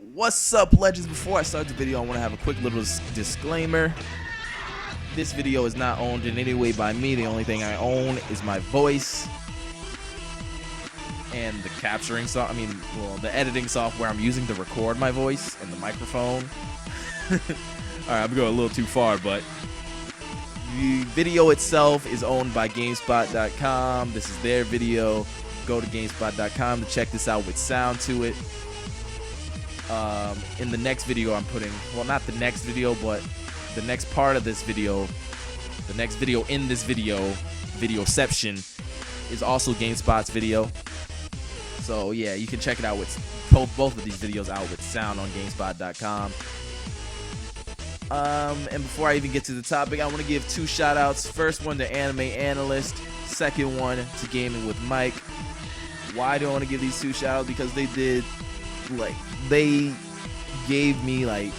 What's up, legends? Before I start the video, I want to have a quick little disclaimer. This video is not owned in any way by me. The only thing I own is my voice and the the editing software I'm using to record my voice and the microphone. Alright, I'm going a little too far, but the video itself is owned by GameSpot.com. This is their video. Go to GameSpot.com to check this out with sound to it. In the next video I'm putting, well, not the next video, but the next part of this video, the next video in this videoception is also GameSpot's video. So yeah, you can check it out with both of these videos out with sound on GameSpot.com. And before I even get to the topic, I want to give two shout outs. First one to Anime Analyst, second one to Gaming with Mike. Why do I want to give these two shout outs? Because they gave me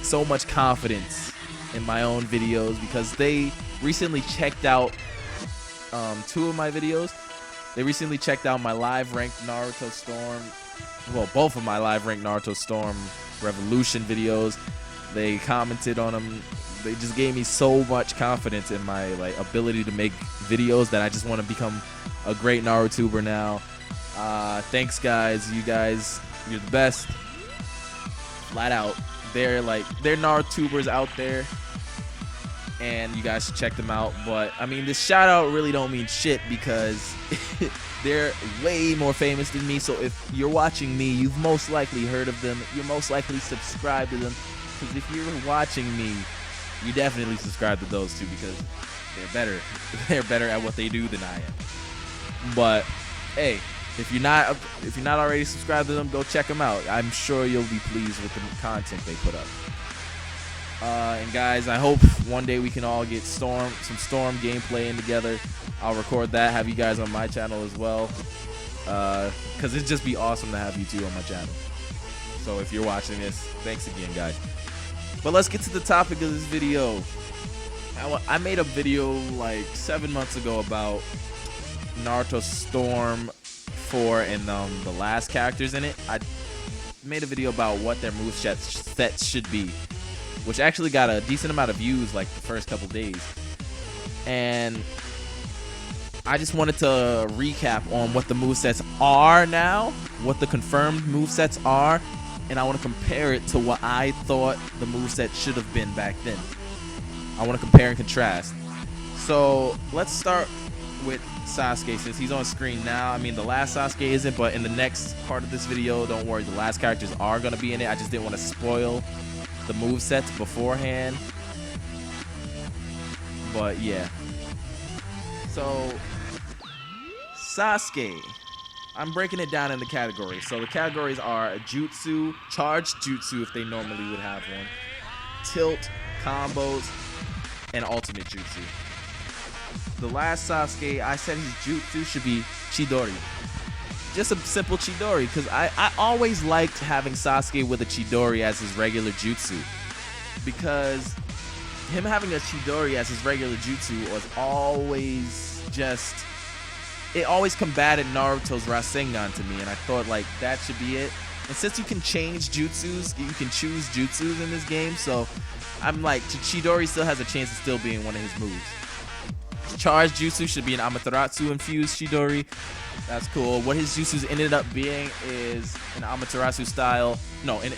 so much confidence in my own videos, because they recently checked out two of my videos. They recently checked out my live ranked Naruto Storm, well, both of my live ranked Naruto Storm Revolution videos. They commented on them. They just gave me so much confidence in my ability to make videos that I just want to become a great Narutuber now. Thanks guys, you're the best. Flat out, they're Narutubers out there, and you guys should check them out. But I mean, this shout out really don't mean shit because they're way more famous than me. So if you're watching me, you've most likely heard of them. You're most likely subscribed to them, because if you're watching me, you definitely subscribe to those two, because they're better. They're better at what they do than I am. But hey, if you're not already subscribed to them, go check them out. I'm sure you'll be pleased with the content they put up. And guys, I hope one day we can all get some Storm gameplay in together. I'll record that, have you guys on my channel as well, because it'd just be awesome to have you two on my channel. So if you're watching this, thanks again, guys. But let's get to the topic of this video. I made a video 7 months ago about Naruto Storm 4 and the last characters in it. I made a video about what their movesets should be, which actually got a decent amount of views the first couple days. And I just wanted to recap on what the movesets are now, what the confirmed movesets are, and I want to compare it to what I thought the moveset should have been back then. I want to compare and contrast. So let's start with Sasuke, since he's on screen now. I mean, the last Sasuke isn't, but in the next part of this video, don't worry, the last characters are going to be in it. I just didn't want to spoil the movesets beforehand. But yeah. So Sasuke, I'm breaking it down into categories. So the categories are jutsu, charged jutsu if they normally would have one, tilt, combos, and ultimate jutsu. The last Sasuke, I said his jutsu should be Chidori. Just a simple Chidori, because I always liked having Sasuke with a Chidori as his regular jutsu, because him having a Chidori as his regular jutsu was always it always combated Naruto's Rasengan to me, and I thought that should be it. And since you can change jutsus, you can choose jutsus in this game, so I'm Chidori still has a chance of still being one of his moves. Charged jutsu should be an Amaterasu infused Chidori. That's cool. What his jutsus ended up being is an an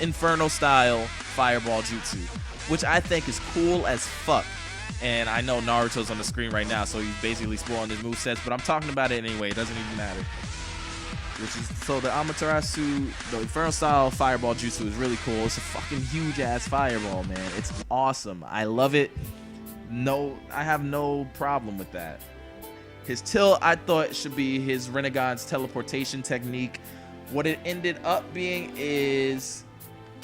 Inferno style Fireball jutsu, which I think is cool as fuck. And I know Naruto's on the screen right now, so he's basically spoiling his movesets, but I'm talking about it anyway. It doesn't even matter. So the Amaterasu, the Inferno style Fireball jutsu is really cool. It's a fucking huge ass fireball, man. It's awesome. I love it. I have no problem with that. His tilt, I thought, should be his Renegade's teleportation technique. What it ended up being is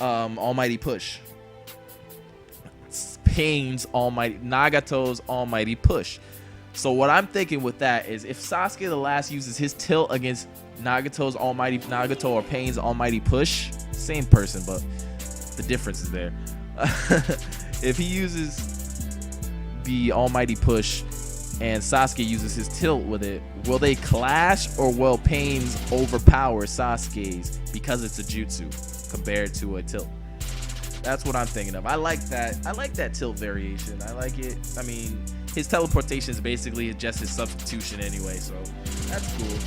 Almighty Push. Nagato's Almighty Push. So what I'm thinking with that is, if Sasuke the Last uses his tilt against Nagato or Pain's Almighty Push, same person, but the difference is there. If he uses the Almighty Push and Sasuke uses his tilt with it, will they clash, or will Pain's overpower Sasuke's because it's a jutsu? compared to a tilt. That's what I'm thinking of. I like that. I like that tilt variation. I like it. I mean, his teleportation is basically just his substitution anyway, so that's cool.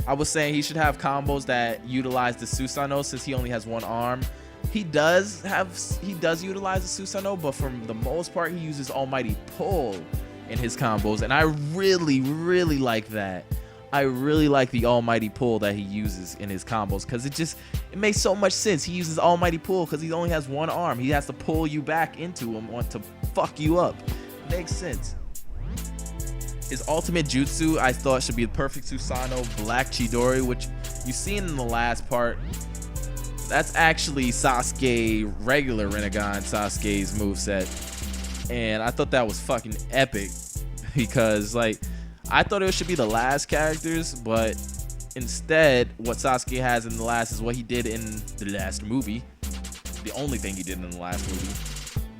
I was saying he should have combos that utilize the Susanoo since he only has one arm. He does utilize the Susanoo, but for the most part, he uses Almighty Pull in his combos, and I really like that. I really like the Almighty Pull that he uses in his combos because it makes so much sense. He uses Almighty Pull because he only has one arm. He has to pull you back into him to fuck you up. Makes sense. His ultimate jutsu I thought should be the perfect Susanoo Black Chidori, which you seen in the last part. That's actually Sasuke, regular Rinnegan Sasuke's moveset. And I thought that was fucking epic because, like, I thought it should be the last characters, but instead, what Sasuke has in the last is what he did in the last movie. The only thing he did in the last movie.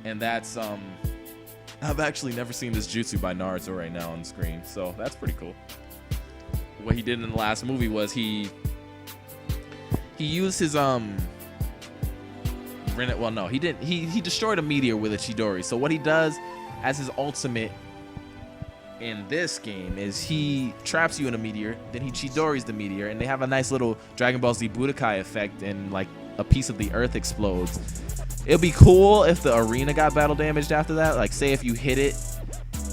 And that's, I've actually never seen this jutsu by Naruto right now on the screen, so that's pretty cool. What he did in the last movie was he used his he didn't. He destroyed a meteor with a Chidori. So what he does as his ultimate in this game is he traps you in a meteor, then he Chidoris the meteor, and they have a nice little Dragon Ball Z Budokai effect, and like a piece of the earth explodes. It'd be cool if the arena got battle damaged after that. Like, say if you hit it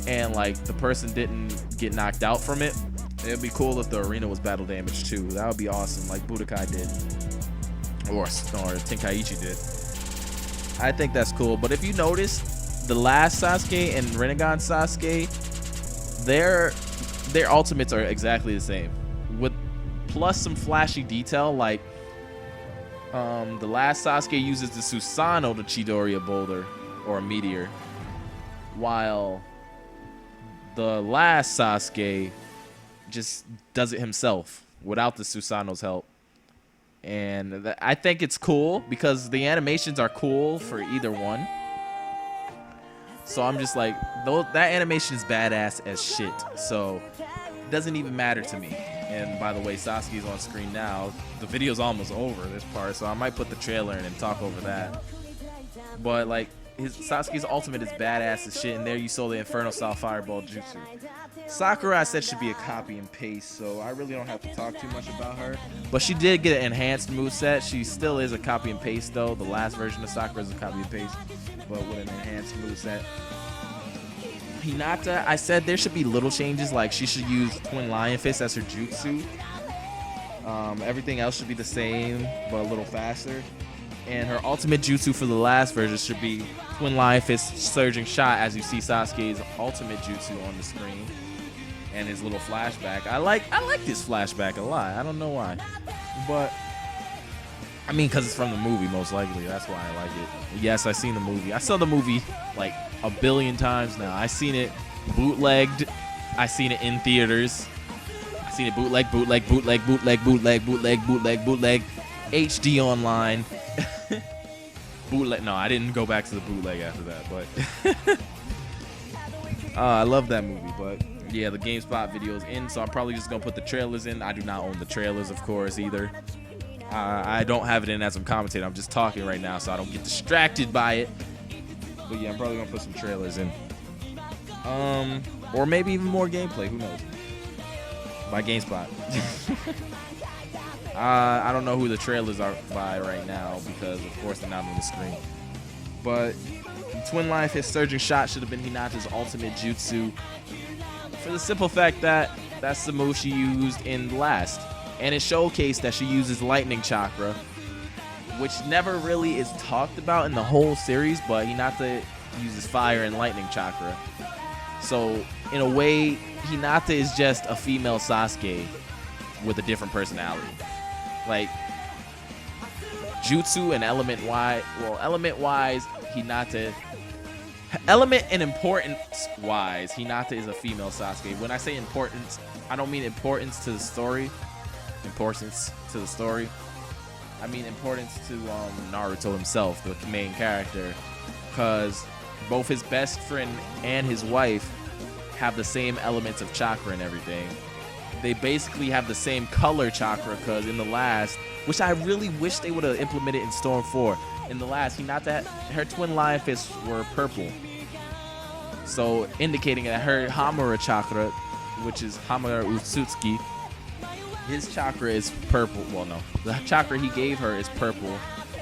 and like the person didn't get knocked out from it, it'd be cool if the arena was battle damaged too. That would be awesome, like Budokai did, or Tenkaichi did. I think that's cool. But if you notice, the last Sasuke and Rinnegan Sasuke, their ultimates are exactly the same, with plus some flashy detail. Like the last Sasuke uses the Susanoo to Chidori a boulder or a meteor, while the last Sasuke just does it himself without the Susanoo's help. And I think it's cool because the animations are cool for either one. So I'm just like, that animation is badass as shit. So it doesn't even matter to me. And by the way, Sasuke's on screen now. The video's almost over this part, so I might put the trailer in and talk over that. But like, Sasuke's ultimate is badass as shit, and there you saw the Inferno style Fireball Jutsu. Sakura, I said, should be a copy and paste, so I really don't have to talk too much about her. But she did get an enhanced moveset. She still is a copy and paste though. The last version of Sakura is a copy and paste, but with an enhanced moveset. Hinata, I said there should be little changes, like she should use Twin Lion Fist as her jutsu. Everything else should be the same, but a little faster. And her ultimate jutsu for the last version should be Twin Lion Fist Surging Shot, as you see Sasuke's ultimate jutsu on the screen. And his little flashback. I like this flashback a lot. I don't know why. But, I mean, because it's from the movie, most likely. That's why I like it. Yes, I've seen the movie. I saw the movie, like, a billion times now. I've seen it bootlegged. I've seen it in theaters. I've seen it bootleg, HD online. Bootleg. No, I didn't go back to the bootleg after that, but I love that movie. But yeah, the GameSpot video's in, so I'm probably just gonna put the trailers in. I do not own the trailers, of course, either. I don't have it in as I'm commentating. I'm just talking right now, so I don't get distracted by it. But yeah, I'm probably gonna put some trailers in, or maybe even more gameplay. Who knows? By GameSpot. I don't know who the trailers are by right now because, of course, they're not on the screen. But Twin Lion Fist Surging Shot should have been Hinata's ultimate jutsu, for the simple fact that that's the move she used in last. And it showcased that she uses Lightning Chakra, which never really is talked about in the whole series, but Hinata uses Fire and Lightning Chakra. So, in a way, Hinata is just a female Sasuke with a different personality. Like, jutsu and element-wise, Hinata... Element and importance-wise, Hinata is a female Sasuke. When I say importance, I don't mean importance to the story. I mean importance to Naruto himself, the main character. Because both his best friend and his wife have the same elements of chakra and everything. they basically have the same color chakra, because in the last, which I really wish they would have implemented in Storm 4, in the last, her twin lion fists were purple. So indicating that her Hamura chakra, which is Hamura Utsutsuki, his chakra is purple. Well, no, the chakra he gave her is purple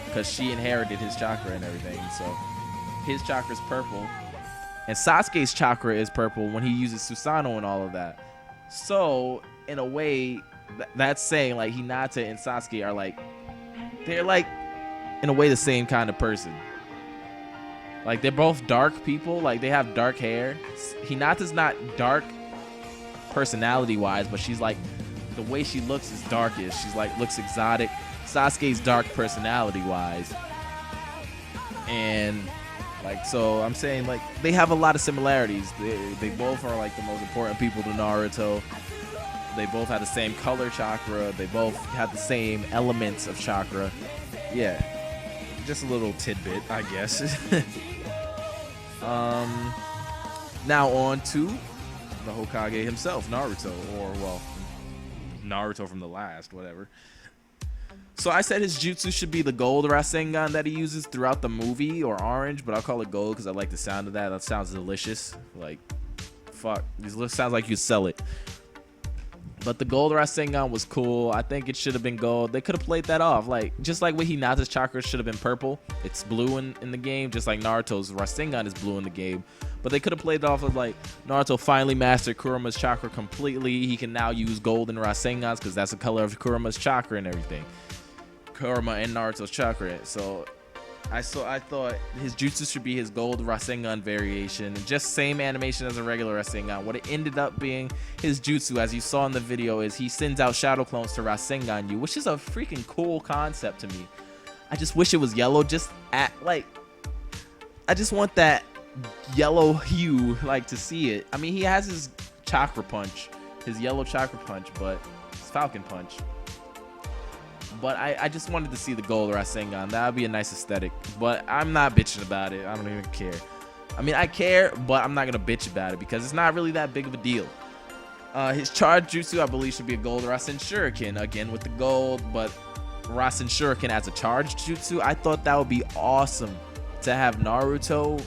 because she inherited his chakra and everything. So his chakra is purple, and Sasuke's chakra is purple when he uses Susanoo and all of that. So in a way, that's saying like Hinata and Sasuke are like, they're like in a way the same kind of person. Like they're both dark people. Like they have dark hair. Hinata's not dark personality wise, but she's like, the way she looks is darkish. She's like, looks exotic. Sasuke's dark personality wise. And like, so I'm saying like they have a lot of similarities. They both are like the most important people to Naruto. They both have the same color chakra. They both have the same elements of chakra. Yeah. Just a little tidbit, I guess. Now on to the Hokage himself, Naruto, or well, Naruto from the last, whatever. So I said his jutsu should be the gold Rasengan that he uses throughout the movie, or orange, but I'll call it gold because I like the sound of that. That sounds delicious. Like, fuck, this sounds like you sell it. But the gold Rasengan was cool. I think it should have been gold. They could have played that off. Like, just like with Hinata's chakra should have been purple. It's blue in the game, just like Naruto's Rasengan is blue in the game. But they could have played it off of like, Naruto finally mastered Kurama's chakra completely. He can now use golden Rasengans because that's the color of Kurama's chakra and everything. Kurama and Naruto's chakra. So I thought his jutsu should be his gold Rasengan variation, just same animation as a regular Rasengan. What it ended up being, his jutsu, as you saw in the video, is he sends out shadow clones to Rasengan you, which is a freaking cool concept to me. I just wish it was yellow, just at like, I just want that yellow hue, like, to see it. I mean, he has his chakra punch, his yellow chakra punch, but his falcon punch. But I just wanted to see the gold Rasengan. That would be a nice aesthetic. But I'm not bitching about it. I don't even care. I mean, I care, but I'm not going to bitch about it because it's not really that big of a deal. His charge jutsu, I believe, should be a gold Rasen Shuriken. Again, with the gold, but Rasen Shuriken as a charge jutsu. I thought that would be awesome to have Naruto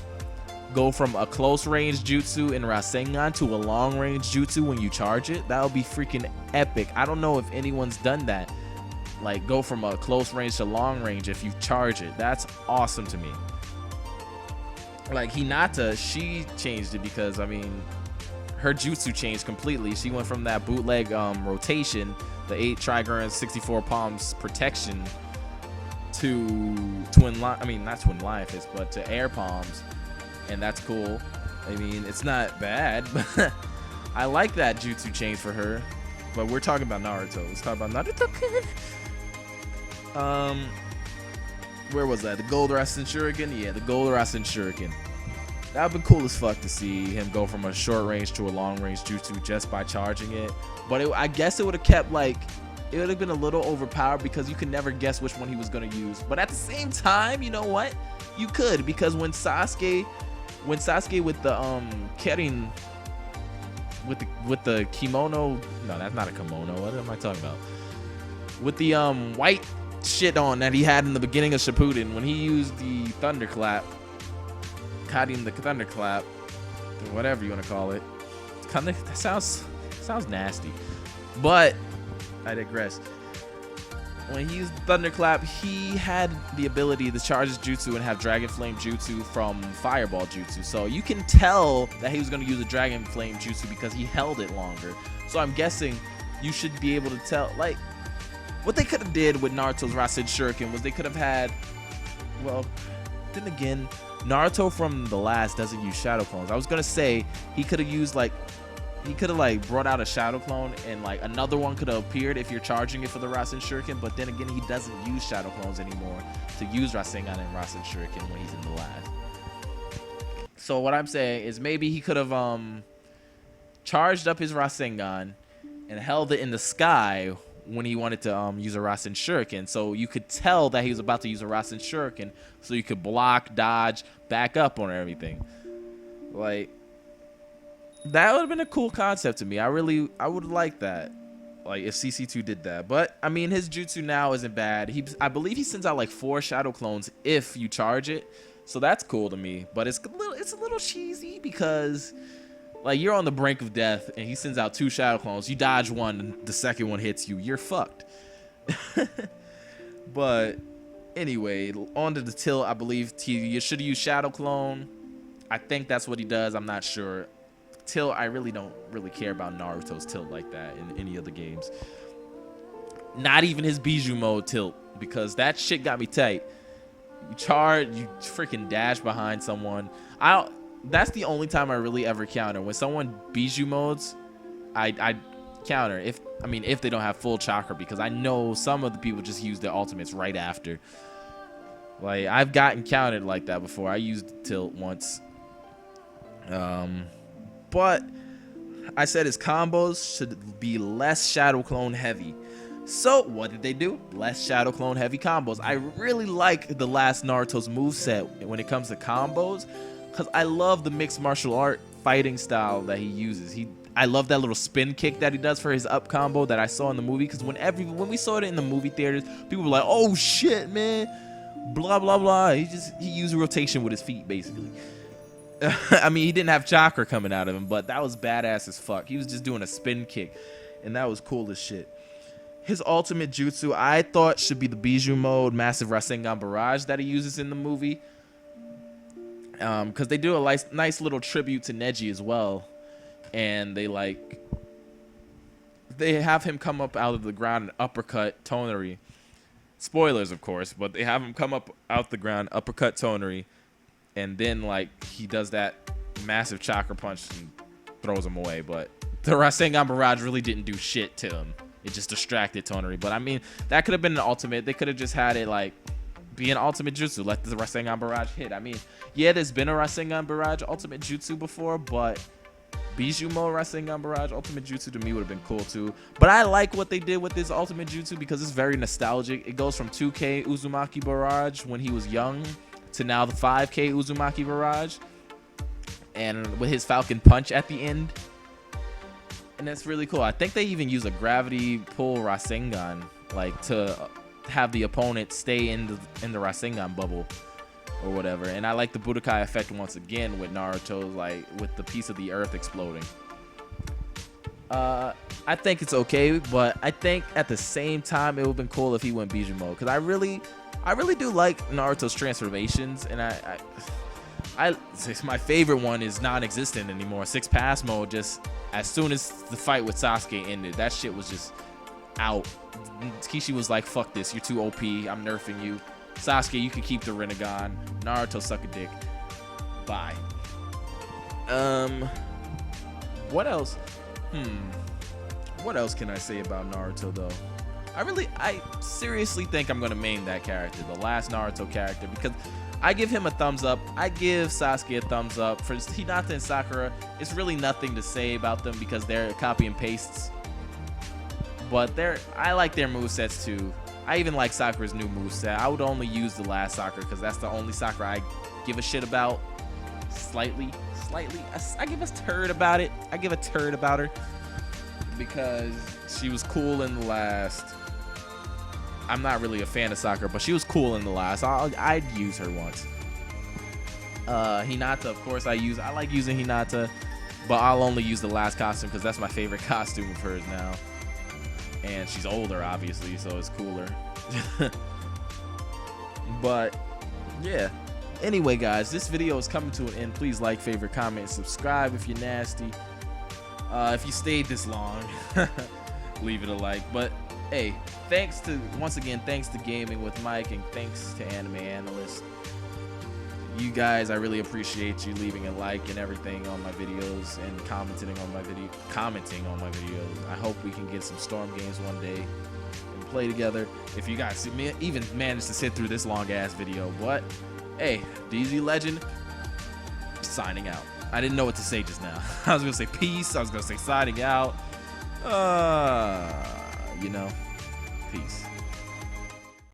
go from a close range jutsu in Rasengan to a long range jutsu when you charge it. That would be freaking epic. I don't know if anyone's done that. Like, go from a close range to long range if you charge it. That's awesome to me. Like, Hinata, she changed it because, I mean, her jutsu changed completely. She went from that bootleg rotation, the 8 Trigurans, 64 palms protection, to not twin lion fist, but to air palms. And that's cool. I mean, it's not bad, but I like that jutsu change for her. But we're talking about Naruto. Let's talk about Naruto. Where was that? The gold Rasen Shuriken? Yeah, the gold Rasen Shuriken. That would be cool as fuck to see him go from a short range to a long range jutsu just by charging it. But I guess it would have kept, like, it would have been a little overpowered because you could never guess which one he was going to use. But at the same time, you know what? You could, because when Sasuke with the Kerin, with the kimono, no, that's not a kimono. What am I talking about? With the white shit on that he had in the beginning of Shippuden, when he used the thunderclap, caught him the thunderclap, or whatever you want to call it. That sounds nasty, but I digress. When he used thunderclap, he had the ability to charge his jutsu and have dragon flame jutsu from fireball jutsu. So you can tell that he was going to use a dragon flame jutsu because he held it longer. So I'm guessing you should be able to tell, like, what they could have did with Naruto's Rasen Shuriken was they could have had, well, then again, Naruto from the last doesn't use shadow clones. I was gonna say he could have used, like, he could have, like, brought out a shadow clone and, like, another one could have appeared if you're charging it for the Rasen Shuriken. But then again, he doesn't use shadow clones anymore to use Rasengan and Rasen Shuriken when he's in the last. So what I'm saying is maybe he could have charged up his Rasengan and held it in the sky when he wanted to use a Rasen Shuriken. So you could tell that he was about to use a Rasen Shuriken, so you could block, dodge, back up on everything. Like, that would have been a cool concept to me. I would like that. like if CC2 did that. But I mean, his jutsu now isn't bad. I believe he sends out like 4 shadow clones if you charge it, so that's cool to me. But it's a little cheesy because like you're on the brink of death and he sends out 2 shadow clones. You dodge one, and the second one hits you. You're fucked. But anyway, on to the tilt. I believe you should use shadow clone. I think that's what he does. I'm not sure. Tilt, I really don't care about Naruto's tilt like that in any of the games. Not even his Bijou mode tilt, because that shit got me tight. You charge, you freaking dash behind someone. That's the only time I really ever counter. When someone Bijou modes, I counter. If they don't have full chakra, because I know some of the people just use their ultimates right after. Like, I've gotten countered like that before. I used tilt once. But I said his combos should be less shadow clone heavy. So what did they do? Less shadow clone heavy combos. I really like the last Naruto's moveset when it comes to combos, because I love the mixed martial art fighting style that he uses. I love that little spin kick that he does for his up combo that I saw in the movie, because when we saw it in the movie theaters, people were like, oh shit, man, blah blah blah. He used rotation with his feet basically. I mean, he didn't have chakra coming out of him, but that was badass as fuck. He was just doing a spin kick, and that was cool as shit. His ultimate jutsu, I thought, should be the Bijou mode, Massive Rasengan Barrage, that he uses in the movie. Because they do a nice little tribute to Neji as well. And they have him come up out of the ground and uppercut Toneri. Spoilers, of course, but they have him come up out the ground, uppercut Toneri. And then, like, he does that massive chakra punch and throws him away. But the Rasengan Barrage really didn't do shit to him. It just distracted Toneri. But, I mean, that could have been an ultimate. They could have just had it, like, be an ultimate jutsu. Let the Rasengan Barrage hit. I mean, yeah, there's been a Rasengan Barrage ultimate jutsu before. But Bijou mode Rasengan Barrage ultimate jutsu to me would have been cool, too. But I like what they did with this ultimate jutsu because it's very nostalgic. It goes from 2K Uzumaki Barrage when he was young to now the 5K Uzumaki Barrage, and with his Falcon Punch at the end, and that's really cool. I think they even use a gravity pull Rasengan, like to have the opponent stay in the Rasengan bubble or whatever. And I like the Budokai effect once again with Naruto, like with the piece of the earth exploding. I think it's okay, but I think at the same time it would have been cool if he went Bijou mode, because I really do like Naruto's transformations, and my favorite one is non-existent anymore. 6 pass mode, just as soon as the fight with Sasuke ended, that shit was just out. Kishi was like, fuck this, you're too OP, I'm nerfing you. Sasuke, you can keep the Rinnegan. Naruto, suck a dick. Bye. What else? What else can I say about Naruto, though? I seriously think I'm going to main that character, the last Naruto character, because I give him a thumbs up. I give Sasuke a thumbs up. For Hinata and Sakura, it's really nothing to say about them because they're copy and pastes. But I like their movesets too. I even like Sakura's new moveset. I would only use the last Sakura because that's the only Sakura I give a shit about. Slightly. I give a turd about it. I give a turd about her because she was cool in the last. I'm not really a fan of Sakura, but she was cool in the last. I'd use her once. Hinata, of course, I like using Hinata, but I'll only use the last costume because that's my favorite costume of hers now. And she's older, obviously, so it's cooler. But yeah. Anyway, guys, this video is coming to an end. Please like, favorite, comment, and subscribe if you're nasty. If you stayed this long, leave it a like. But hey, once again, thanks to Gaming with Mike, and thanks to Anime Analyst. You guys, I really appreciate you leaving a like and everything on my videos and commenting on my videos. I hope we can get some Storm games one day and play together. If you guys even managed to sit through this long ass video, what? Hey, DZ Legend, signing out. I didn't know what to say just now. I was gonna say peace. I was gonna say signing out. Peace.